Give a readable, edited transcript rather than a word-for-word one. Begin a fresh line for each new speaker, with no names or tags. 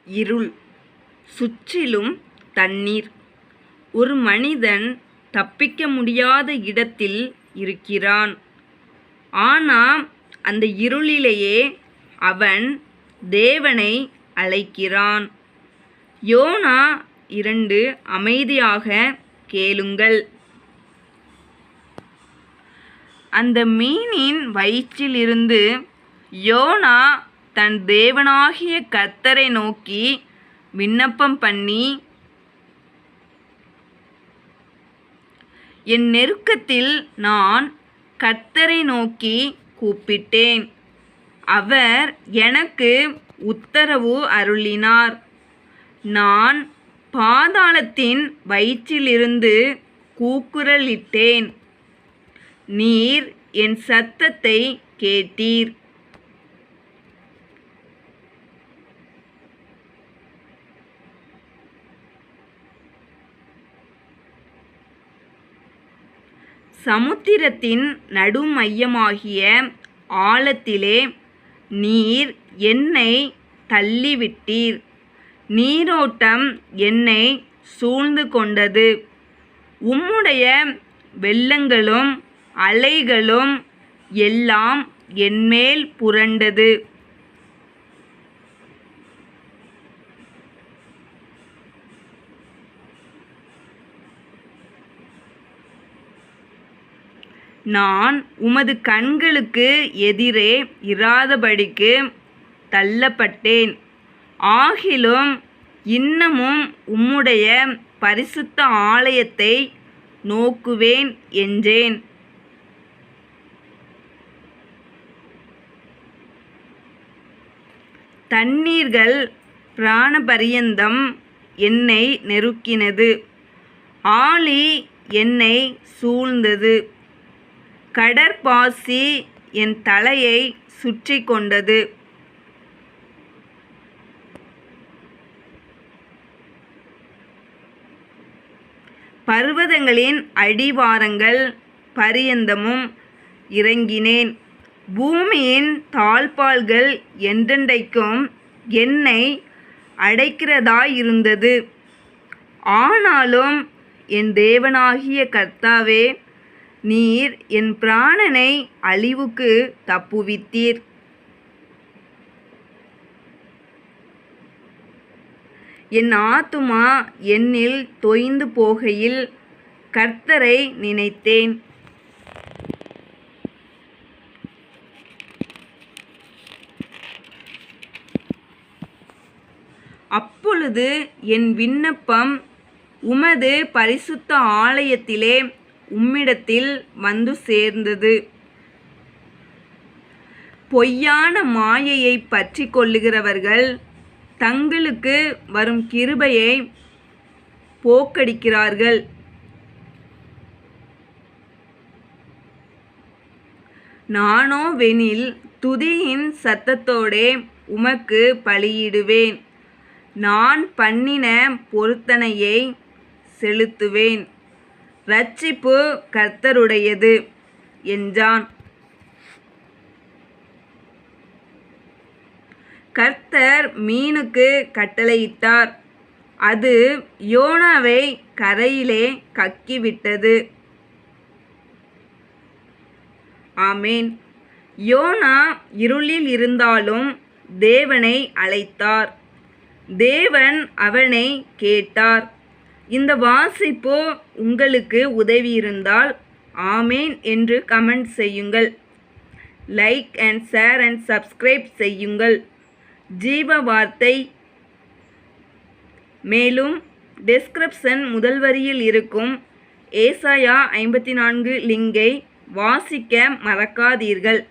இருள், சுற்றிலும் தண்ணீர். ஒரு மனிதன் தப்பிக்க முடியாத இடத்தில் இருக்கிறான். ஆனால் அந்த இருளிலேயே அவன் தேவனை அழைக்கிறான். யோனா 2. அமைதியாக கேளுங்கள். அந்த மீனின் வயிற்றிலிருந்து யோனா தன் தேவனாகிய கர்த்தரை நோக்கி விண்ணப்பம் பண்ணி, என் நெருக்கத்தில் நான் கர்த்தரை நோக்கி கூப்பிட்டேன். அவர் எனக்கு உத்தரவு அருளினார். நான் பாதாளத்தின் வயிற்றிலிருந்து கூக்குரலிட்டேன். நீர் என் சத்தத்தை கேட்டீர். சமுத்திரத்தின் நடுமையமாகிய ஆழத்திலே நீர் என்னை தள்ளிவிட்டீர். நீரோட்டம் என்னை சூழ்ந்து கொண்டது. உம்முடைய வெள்ளங்களும் அலைகளும் எல்லாம் என்மேல் புரண்டது. நான் உமது கண்களுக்கு எதிரே இராதபடிக்கு தள்ளப்பட்டேன். ஆகிலும் இன்னமும் உம்முடைய பரிசுத்த ஆலயத்தை நோக்குவேன் என்றேன். தண்ணீர்கள் பிராணபரியந்தம் என்னை நெருக்கினது. ஆழி என்னை சூழ்ந்தது. கடற்பாசி என் தலையை சுற்றி கொண்டது. பர்வதங்களின் அடிவாரங்கள் பரியந்தமும் இறங்கினேன். பூமியின் தாழ்பாள்கள் என்றென்றைக்கும் என்னை அடைக்கிறதாயிருந்தது. ஆனாலும் என் தேவனாகிய கர்த்தாவே, நீர் என் பிராணனை அழிவுக்கு தப்புவித்தீர். என் ஆத்துமா என்னில் தொய்ந்து போகையில் கர்த்தரை நினைத்தேன். அப்பொழுது என் விண்ணப்பம் உமது பரிசுத்த ஆலயத்திலே உம்மிடத்தில் வந்து சேர்ந்தது. பொய்யான மாயையை பற்றி கொள்ளுகிறவர்கள் தங்களுக்கு வரும் கிருபையை போக்கடிக்கிறார்கள். நானோவெனில் துதியின் சத்தத்தோடே உமக்கு பலியிடுவேன். நான் பண்ணின பொருத்தனையை செலுத்துவேன். இரட்சிப்பு கர்த்தருடையது என்றான். கர்த்தர் மீனுக்கு கட்டளையிட்டார். அது யோனாவை கரையிலே கக்கிவிட்டது. ஆமேன். யோனா இருளில் இருந்தாலும் தேவனை அழைத்தார். தேவன் அவனை கேட்டார். இந்த வாசிப்பு உங்களுக்கு உதவி இருந்தால் ஆமேன் என்று கமெண்ட் செய்யுங்கள். Like and share and subscribe செய்யுங்கள். ஜீவ வார்த்தை. மேலும் டிஸ்கிரிப்ஷன் முதல் வரியில் இருக்கும் ஏசாயா 54 லிங்கை வாசிக்க மறக்காதீர்கள்.